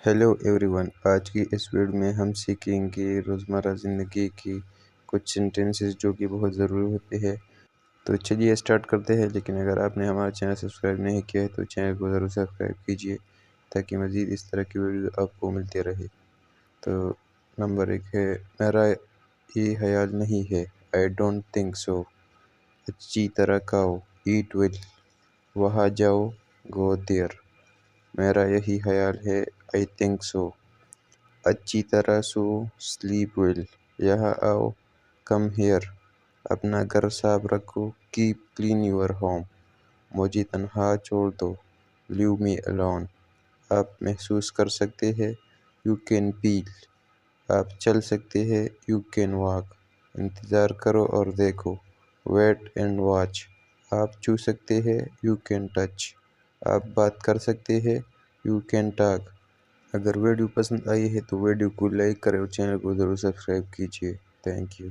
Hello everyone. आज की इस वीडियो में हम सीखेंगे रोज़मर्रा ज़िंदगी की कुछ सेंटेंसेस जो कि बहुत ज़रूरी होते हैं। तो चलिए स्टार्ट करते हैं। लेकिन अगर आपने हमारा चैनल सब्सक्राइब नहीं किया है तो चैनल को ज़रूर सब्सक्राइब कीजिए ताकि मज़ीद इस तरह की वीडियो आपको मिलती रहे। तो नंबर 1 है, मेरा ये ख्याल नहीं है, आई डोंट थिंक सो। अच्छी तरह खाओ, ईट वेल। वहाँ जाओ, गो देयर। मेरा यही ख्याल है, आई थिंक सो। अच्छी तरह सो, स्लीप वेल। यहाँ आओ, कम हियर। अपना घर साफ रखो, कीप क्लीन योर होम। मुझे तन्हा छोड़ दो, लीव मी अलोन। आप महसूस कर सकते हैं, यू कैन फील। आप चल सकते हैं, यू कैन वॉक। इंतज़ार करो और देखो, वेट एंड वॉच। आप छू सकते हैं, यू कैन टच। आप बात कर सकते हैं, यू कैन टॉक। अगर वीडियो पसंद आई है तो वीडियो को लाइक करें और चैनल को ज़रूर सब्सक्राइब कीजिए। Thank you.